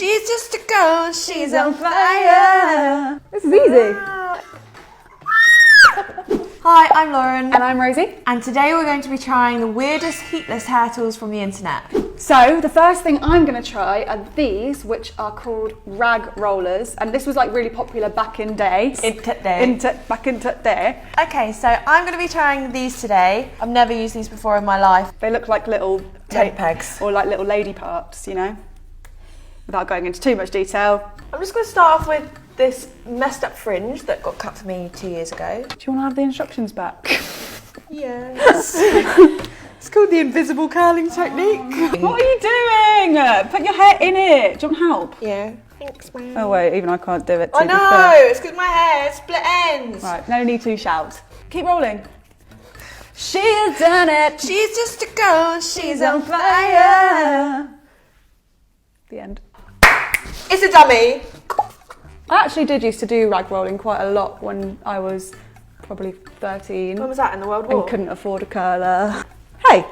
She's just a girl, she's on fire. This is easy. Hi, I'm Lauren. And I'm Rosie. And today we're going to be trying the weirdest heatless hair tools from the internet. So the first thing I'm going to try are these, which are called rag rollers. And this was like really popular back in day. Back in day. Okay, so I'm going to be trying these today. I've never used these before in my life. They look like little tent pegs. Or like little lady parts, you know, without going into too much detail. I'm just going to start off with this messed up fringe that got cut for me 2 years ago. Do you want to have the instructions back? Yes. It's called the invisible curling technique. What are you doing? Put your hair in it. Do you want help? Yeah. Thanks, man. Oh wait, even I can't do it. I know, it's because my hair is split ends. Right, no need to shout. Keep rolling. She's done it. She's just a girl, she's on fire. The end. It's a dummy. I actually did used to do rag rolling quite a lot when I was probably 13. When was that, in the World War? And couldn't afford a curler. Hey!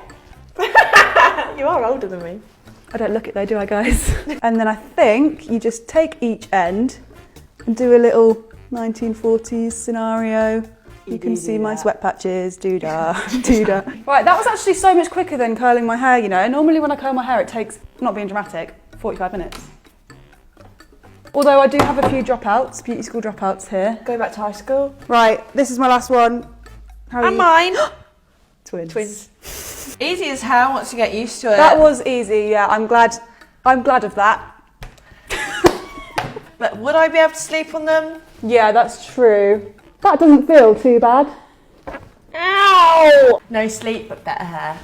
You are older than me. I don't look it though, do I, guys? And then I think you just take each end and do a little 1940s scenario. You can see my sweat patches, doo-dah, doo-dah. Right, that was actually so much quicker than curling my hair, you know. Normally when I curl my hair it takes, not being dramatic, 45 minutes. Although I do have a few dropouts, beauty school dropouts here. Go back to high school. Right, this is my last one. And mine. Twins. Easy as hell once you get used to it. That was easy, yeah. I'm glad of that. But would I be able to sleep on them? Yeah, that's true. That doesn't feel too bad. Ow! No sleep, but better hair.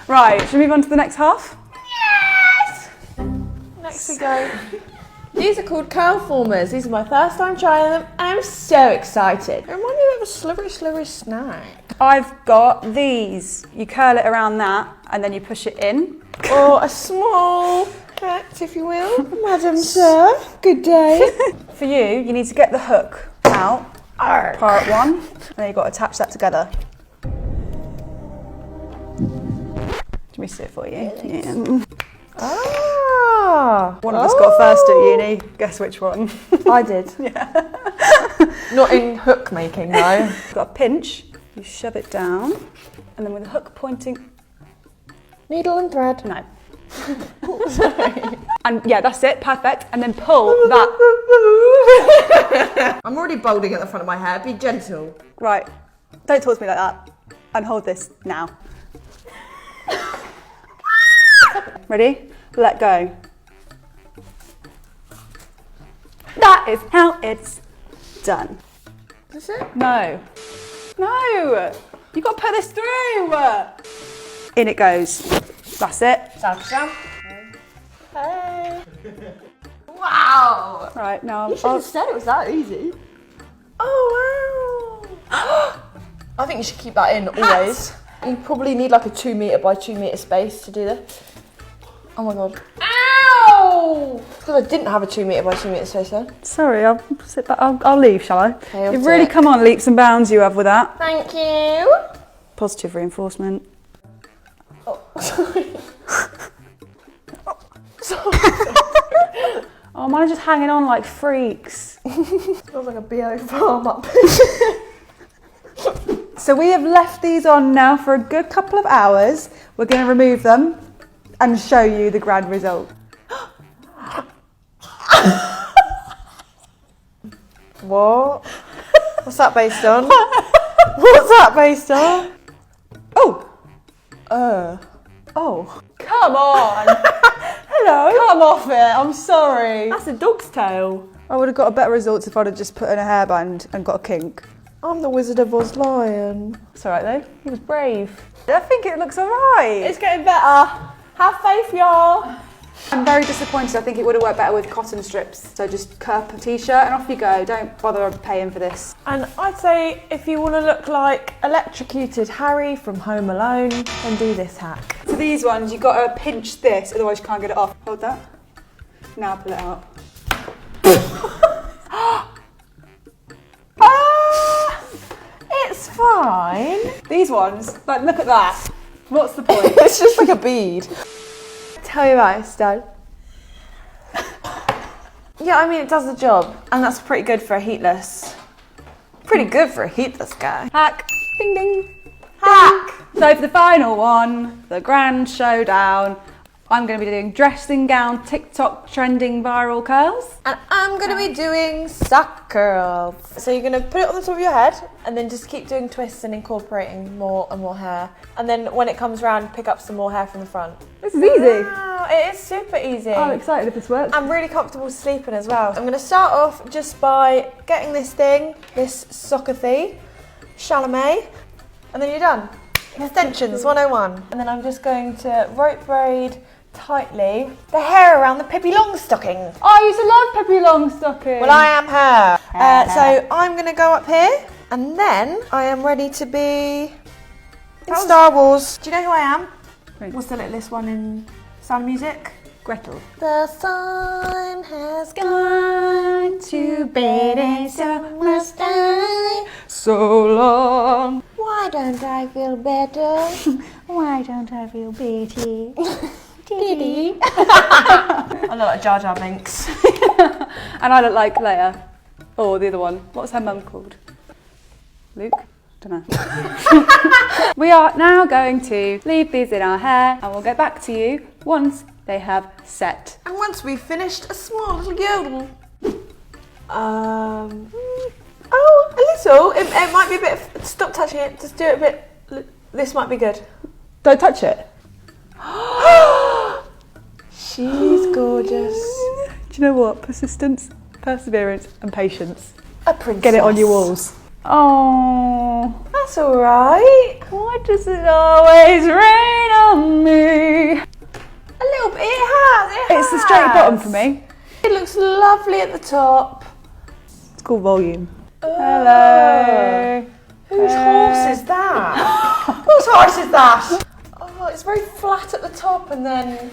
Right, should we move on to the next half? Yes! Next we go. These are called Curlformers. These are my first time trying them, and I'm so excited. They remind me of a slivery snack. I've got these. You curl it around that, and then you push it in. Or a small cat, if you will. Madam Sir, good day. For you need to get the hook out, part one, and then you've got to attach that together. Let me see it for you. Yeah. Ah! One of us got first at uni. Guess which one? I did. Yeah. Not in hook making, though. Got a pinch. You shove it down, and then with the hook pointing. Needle and thread. No. Sorry. And yeah, that's it. Perfect. And then pull that. I'm already balding at the front of my hair. Be gentle. Right. Don't talk to me like that. And hold this now. Ready? Let go. That is how it's done. Is it? No. No. You've got to put this through. In it goes. That's it. Jump. Hey. Wow. Right, now You should have said it was that easy. Oh, wow. I think you should keep that in always. You probably need like a 2 metre by 2 metre space to do this. Oh my god. Ow! Because I didn't have a 2 metre by 2 metre space then. Sorry, I'll sit back. I'll leave, shall I? Okay, You've really come on leaps and bounds you have with that. Thank you. Positive reinforcement. Oh, sorry. Oh, mine are just hanging on like freaks. Smells like a BO farm up. So we have left these on now for a good couple of hours. We're going to remove them and show you the grand result. What? What's that based on? What's that based on? Oh! Oh. Come on! Hello! Come off it, I'm sorry. That's a dog's tail. I would have got a better results if I'd have just put in a hairband and got a kink. I'm the Wizard of Oz lion. It's alright though, he was brave. I think it looks alright. It's getting better. Have faith, y'all. I'm very disappointed. I think it would have worked better with cotton strips. So just curp a t-shirt and off you go. Don't bother paying for this. And I'd say if you want to look like electrocuted Harry from Home Alone, then do this hack. For these ones, you've got to pinch this, otherwise you can't get it off. Hold that. Now pull it out. It's fine. These ones, like look at that. What's the point? It's just like a bead. Tell me about it, Stan. Yeah, I mean, it does the job. And that's pretty good for a heatless. Pretty good for a heatless guy. Hack. Ding ding. Hack! So for the final one, the grand showdown, I'm going to be doing dressing gown TikTok trending viral curls. And I'm going to be doing sock curls. So you're going to put it on the top of your head and then just keep doing twists and incorporating more and more hair. And then when it comes round, pick up some more hair from the front. This is easy. Wow, it is super easy. I'm excited if this works. I'm really comfortable sleeping as well. I'm going to start off just by getting this thing, this sockathy, Chalamet, and then you're done. Extensions 101. And then I'm just going to rope braid tightly the hair around the Pippi Longstocking. I used to love Pippi Longstocking. Well, I am her. So I'm going to go up here and then I am ready to be in Star Wars. Do you know who I am? Right. What's the littlest one in Sound of Music? Gretel. The sun has gone to bed and so must I. So long. Why don't I feel better? Why don't I feel better? Diddy. I look like Jar Jar Binks. And I look like Leia. Or the other one. What's her mum called? Luke? Don't know. We are now going to leave these in our hair and we'll get back to you once they have set. And once we've finished, a small little yodel. Oh, a little. It might be a bit. Stop touching it. Just do it a bit. This might be good. Don't touch it. She's gorgeous. Do you know what? Persistence, perseverance and patience. A princess. Get it on your walls. Oh, That's all right. why does it always rain on me? A little bit. It has. It's the straight bottom for me. It looks lovely at the top. It's called volume. Oh. Hello. Whose horse is that? Whose horse is that? Oh, it's very flat at the top and then.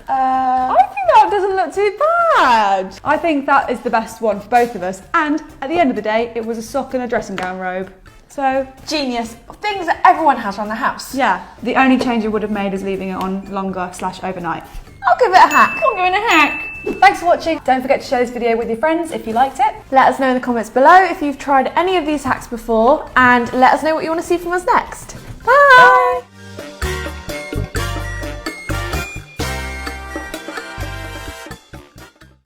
I think that doesn't look too bad. I think that is the best one for both of us. And at the end of the day, it was a sock and a dressing gown robe. So, Genius. Things that everyone has around the house. yeah, the only change I would have made is leaving it on longer / overnight. I'll give it a hack. I'm giving a hack. Thanks for watching. Don't forget to share this video with your friends if you liked it. Let us know in the comments below if you've tried any of these hacks before and let us know what you want to see from us next. Bye.